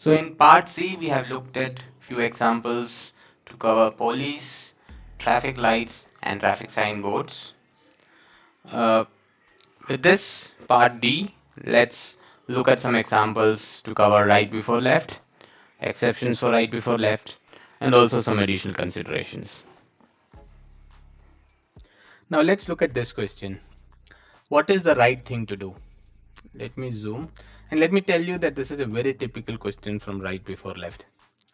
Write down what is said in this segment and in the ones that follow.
So in part C, we have looked at few examples to cover police, traffic lights, and traffic sign boards. Uh, with this part D, let's look at some examples to cover right before left, exceptions for right before left, and also some additional considerations. Now let's look at this question. What is the right thing to do? Let me zoom and let me tell you that this is a very typical question from right before left.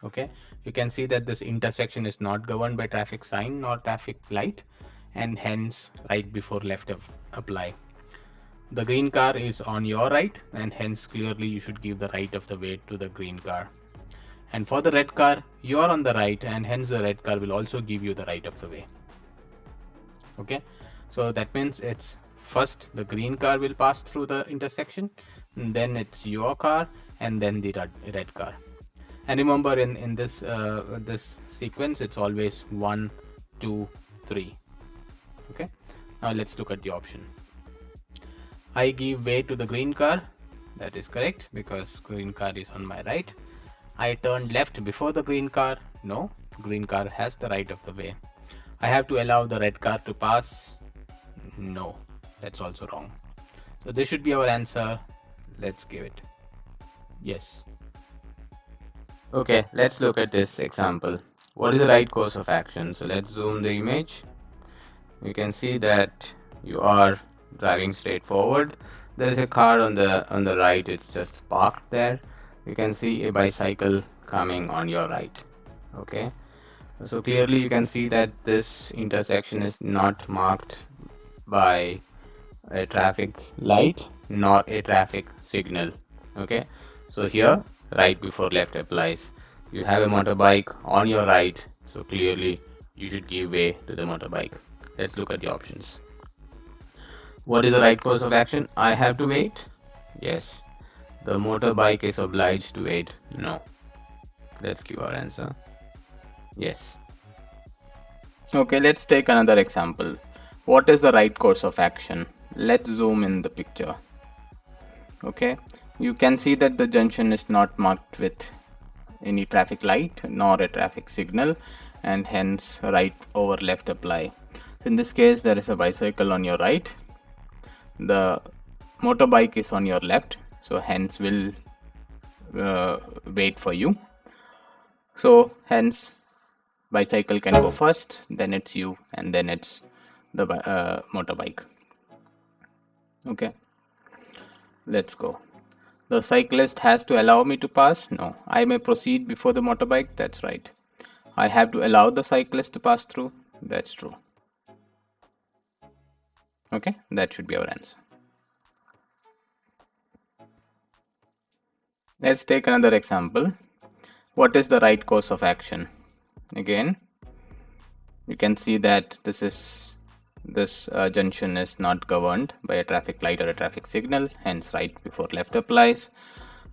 Okay, you can see that this intersection is not governed by traffic sign nor traffic light, and hence right before left apply. The green car is on your right, and hence clearly you should give the right of the way to the green car. And for the red car, you are on the right, and hence the red car will also give you the right of the way. Okay, so that means it's first the green car will pass through the intersection, then it's your car, and then the red car. And remember, in this sequence, it's always 1, 2, 3. Okay, now let's look at the option. I give way to the green car. That is correct because green car is on my right. I turn left before the green car. No, green car has the right of the way. I have to allow the red car to pass. No, that's also wrong. So this should be our answer. Let's give it. Yes. Okay, let's look at this example. What is the right course of action? So let's zoom the image. You can see that you are driving straight forward. There is a car on the right, it's just parked there. You can see a bicycle coming on your right. Okay, so clearly you can see that this intersection is not marked by a traffic light nor a traffic signal. Okay, so here right before left applies. You have a motorbike on your right, so clearly you should give way to the motorbike. Let's look at the options. What is the right course of action? I have to wait. Yes. The motorbike is obliged to wait. No. Let's give our answer. Yes. Okay, let's take another example. What is the right course of action? Let's zoom in the picture. Okay, you can see that the junction is not marked with any traffic light nor a traffic signal, and hence right over left apply. So in this case, there is a bicycle on your right, the motorbike is on your left, so hence will wait for you. So hence bicycle can go first, then it's you, and then it's the motorbike. Okay, let's go. The cyclist has to allow me to pass? No. I may proceed before the motorbike? That's right. I have to allow the cyclist to pass through? That's true. Okay, that should be our answer. Let's take another example. What is the right course of action? Again, you can see that this junction is not governed by a traffic light or a traffic signal, hence right before left applies.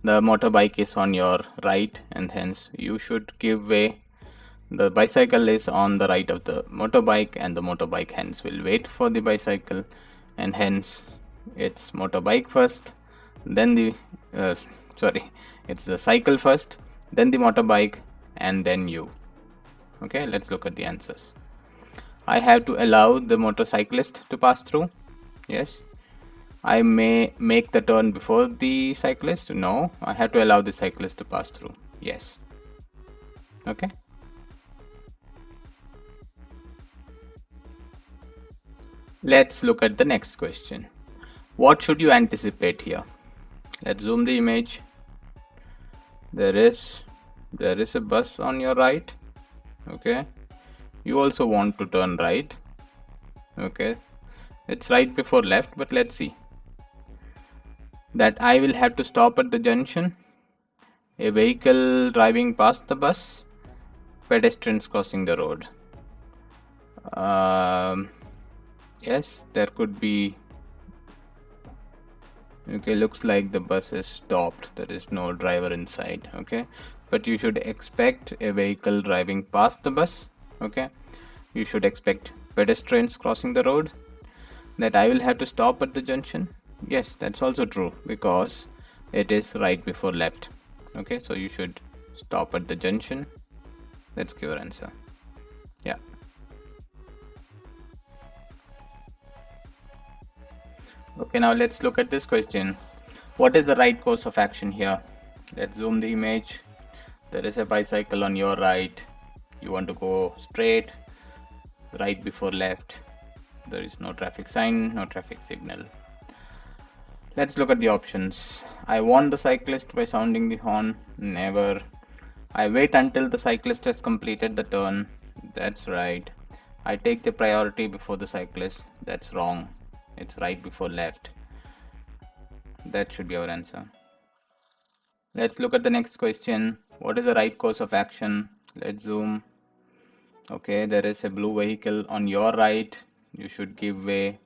The motorbike is on your right, and hence you should give way. The bicycle is on the right of the motorbike, and the motorbike hence will wait for the bicycle, and hence it's motorbike first, then the it's the cycle first, then the motorbike, and then you. Okay, let's look at the answers. I have to allow the motorcyclist to pass through. Yes. I may make the turn before the cyclist. No, I have to allow the cyclist to pass through. Yes. Okay. Let's look at the next question. What should you anticipate here? Let's zoom the image. There is a bus on your right. Okay. You also want to turn right. Okay. It's right before left, but let's see. That I will have to stop at the junction. A vehicle driving past the bus. Pedestrians crossing the road. Yes, there could be. Okay, looks like the bus is stopped. There is no driver inside. Okay, but you should expect a vehicle driving past the bus. Okay, you should expect pedestrians crossing the road. That I will have to stop at the junction. Yes, that's also true because it is right before left. Okay, so you should stop at the junction. Let's give our answer. Yeah. Okay, now let's look at this question. What is the right course of action here? Let's zoom the image. There is a bicycle on your right. You want to go straight, right before left. There is no traffic sign, no traffic signal. Let's look at the options. I warn the cyclist by sounding the horn. Never. I wait until the cyclist has completed the turn. That's right. I take the priority before the cyclist. That's wrong. It's right before left. That should be our answer. Let's look at the next question. What is the right course of action? Let's zoom. Okay, there is a blue vehicle on your right. You should give way.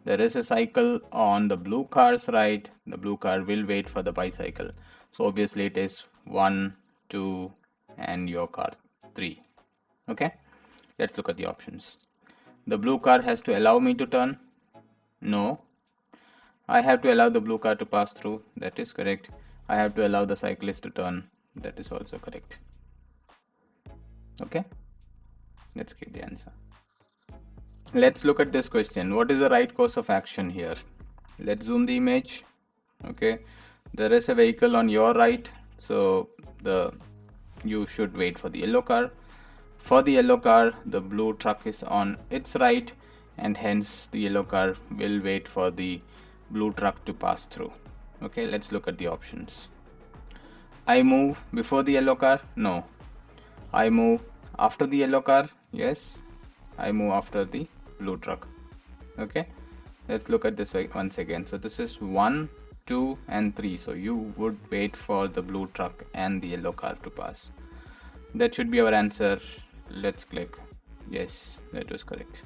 There is a cycle on the blue car's right. The blue car will wait for the bicycle. So obviously it is 1, 2, and your car 3. Okay, let's look at the options. The blue car has to allow me to turn. No. I have to allow the blue car to pass through. That is correct. I have to allow the cyclist to turn. That is also correct. Okay, let's give the answer. Let's look at this question. What is the right course of action here? Let's zoom the image. Okay, there is a vehicle on your right, so you should wait for the yellow car. For the yellow car, the blue truck is on its right, and hence the yellow car will wait for the blue truck to pass through. Okay, let's look at the options. I move before the yellow car. No. I move after the yellow car. Yes. I move after the blue truck. Okay, let's look at this once again. So this is 1, 2, and 3. So you would wait for the blue truck and the yellow car to pass. That should be our answer. Let's click. Yes, that was correct.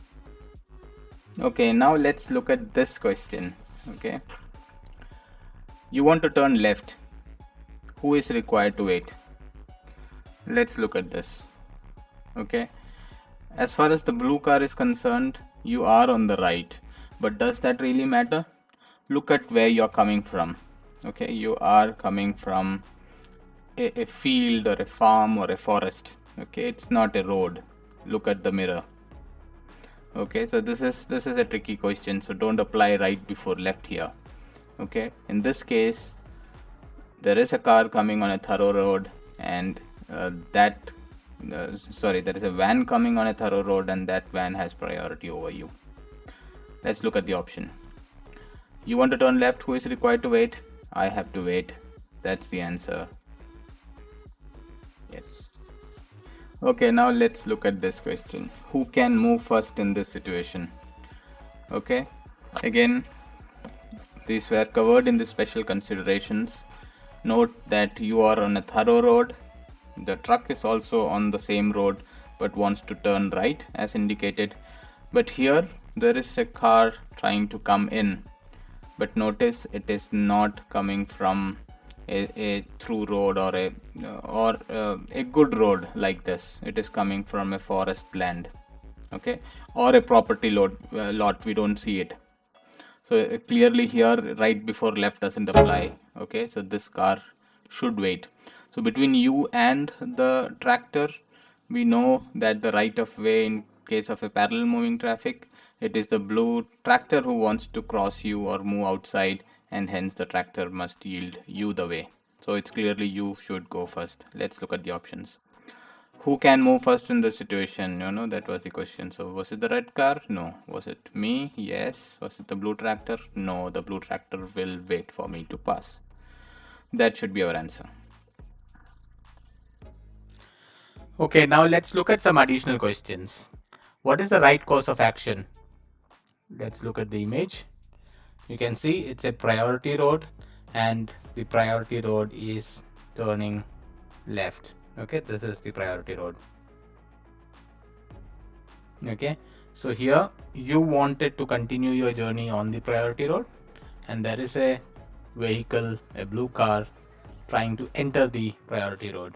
Okay, now let's look at this question. Okay, you want to turn left. Who is required to wait? Let's look at this. Okay, as far as the blue car is concerned, you are on the right. But does that really matter? Look at where you're coming from. Okay, you are coming from a field or a farm or a forest. Okay, it's not a road. Look at the mirror. Okay, so this is a tricky question, so don't apply right before left here. Okay, in this case there is a car coming on a thorough road, and there is a van coming on a thorough road, and that van has priority over you. Let's look at the option. You want to turn left. Who is required to wait? I have to wait. That's the answer. Yes. Okay, now let's look at this question. Who can move first in this situation? Okay, again, these were covered in the special considerations. Note that you are on a thorough road. The truck is also on the same road but wants to turn right as indicated. But here there is a car trying to come in. But notice it is not coming from a through road or a good road like this. It is coming from a forest land, okay, or a property lot. We don't see it. So clearly here right before left doesn't apply. Okay, so this car should wait. So between you and the tractor, we know that the right of way in case of a parallel moving traffic, it is the blue tractor who wants to cross you or move outside, and hence the tractor must yield you the way. So it's clearly you should go first. Let's look at the options. Who can move first in this situation? That was the question. So was it the red car? No. Was it me? Yes. Was it the blue tractor? No. The blue tractor will wait for me to pass. That should be our answer. Okay, now let's look at some additional questions. What is the right course of action? Let's look at the image. You can see it's a priority road, and the priority road is turning left. Okay, this is the priority road. Okay, so here you wanted to continue your journey on the priority road, and there is a vehicle, a blue car, trying to enter the priority road.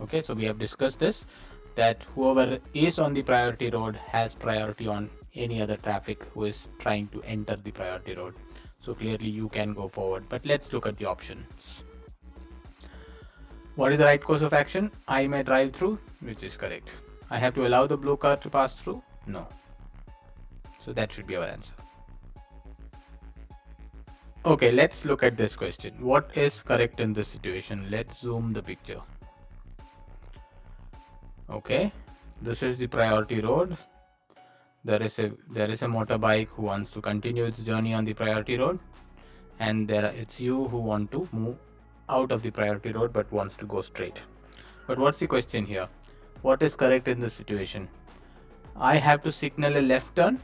Okay, so we have discussed this, that whoever is on the priority road has priority on any other traffic who is trying to enter the priority road. So clearly you can go forward, but let's look at the options. What is the right course of action? I may drive through, which is correct. I have to allow the blue car to pass through? No. So that should be our answer. Okay, let's look at this question. What is correct in this situation? Let's zoom the picture. Okay, this is the priority road. There is a motorbike who wants to continue its journey on the priority road, and it's you who want to move out of the priority road but wants to go straight. But what's the question here? What is correct in this situation? I have to signal a left turn?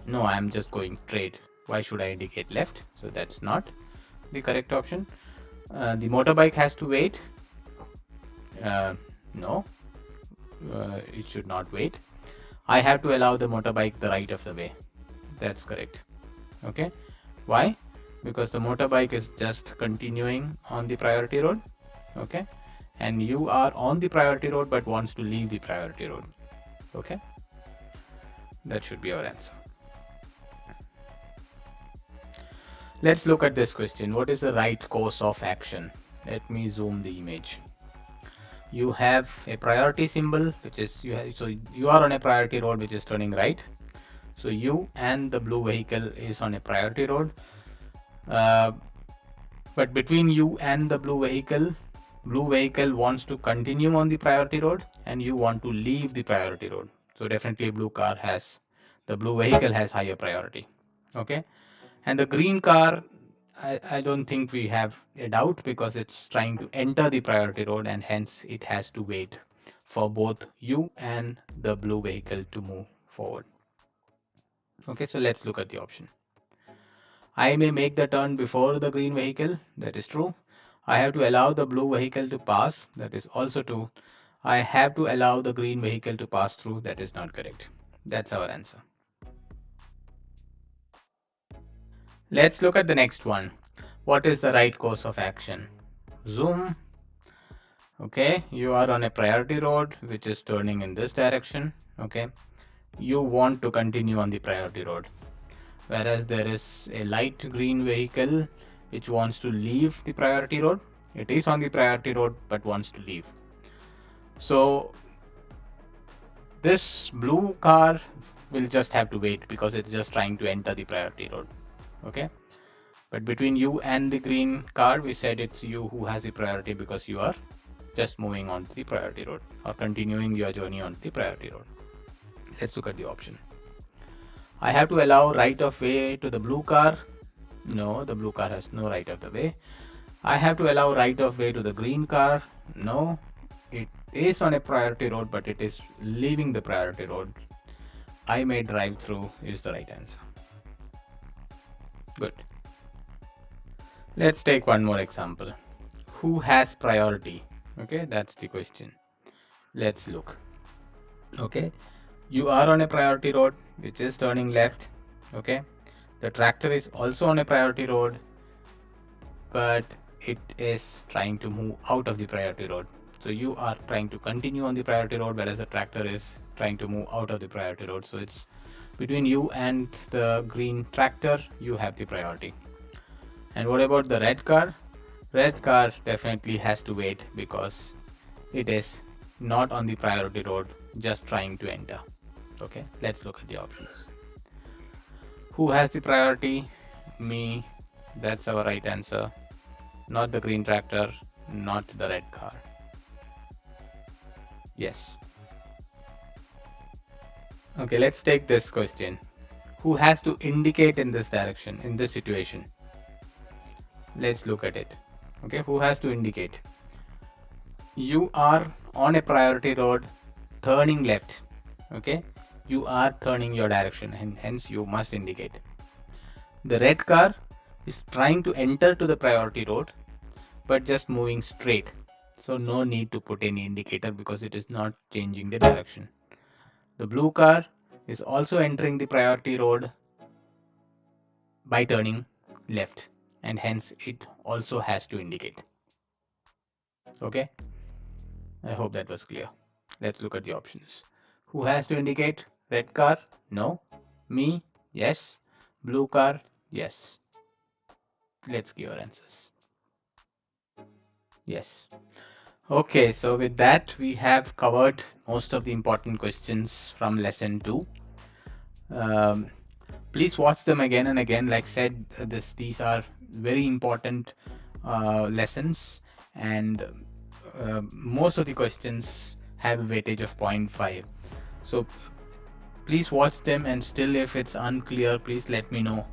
No, I'm just going straight. Why should I indicate left? So that's not the correct option. The motorbike has to wait? No, it should not wait. I have to allow the motorbike the right of the way. That's correct. Okay. Why? Because the motorbike is just continuing on the priority road. Okay. And you are on the priority road but wants to leave the priority road. Okay. That should be our answer. Let's look at this question. What is the right course of action? Let me zoom the image. You have a priority symbol, which is so you are on a priority road which is turning right. So you and the blue vehicle is on a priority road. Uh, but between you and the blue vehicle wants to continue on the priority road and you want to leave the priority road. So definitely the blue vehicle has higher priority. Okay. And the green car, I don't think we have a doubt because it's trying to enter the priority road and hence it has to wait for both you and the blue vehicle to move forward. Okay, so let's look at the option. I may make the turn before the green vehicle, that is true. I have to allow the blue vehicle to pass, that is also true. I have to allow the green vehicle to pass through, that is not correct. That's our answer. Let's look at the next one. What is the right course of action? Zoom. Okay, you are on a priority road which is turning in this direction. Okay, you want to continue on the priority road, whereas there is a light green vehicle which wants to leave the priority road. It is on the priority road but wants to leave. So this blue car will just have to wait because it's just trying to enter the priority road. Okay, but between you and the green car, we said it's you who has the priority because you are just moving on to the priority road or continuing your journey on the priority road. Let's look at the option. I have to allow right of way to the blue car. No, the blue car has no right of the way. I have to allow right of way to the green car. No, it is on a priority road, but it is leaving the priority road. I may drive through is the right answer. Good. Let's take one more example. Who has priority? Okay, that's the question. Let's look. Okay, you are on a priority road which is turning left. Okay, the tractor is also on a priority road, but it is trying to move out of the priority road. So you are trying to continue on the priority road, whereas the tractor is trying to move out of the priority road. So it's between you and the green tractor, you have the priority. And what about the red car? Red car definitely has to wait because it is not on the priority road, just trying to enter. Okay, let's look at the options. Who has the priority? Me. That's our right answer. Not the green tractor, not the red car. Yes. Okay, let's take this question. Who has to indicate in this direction, in this situation? Let's look at it. Okay, who has to indicate? You are on a priority road turning left. Okay, you are turning your direction and hence you must indicate. The red car is trying to enter to the priority road but just moving straight. So no need to put any indicator because it is not changing the direction. The blue car is also entering the priority road by turning left and hence it also has to indicate. Okay, I hope that was clear. Let's look at the options. Who has to indicate? Red car? No. Me? Yes. Blue car? Yes. Let's give our answers. Yes. Okay, so with that, we have covered most of the important questions from lesson 2. Um, Please watch them again and again. Like said, these are very important lessons, and most of the questions have a weightage of 0.5. So please watch them, and still if it's unclear, please let me know.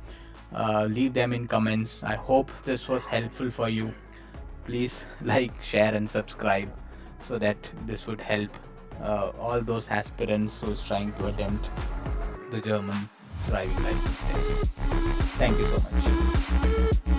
Leave them in comments. I hope this was helpful for you. Please like, share, and subscribe so that this would help all those aspirants who's trying to attempt the German driving license test. Thank you so much.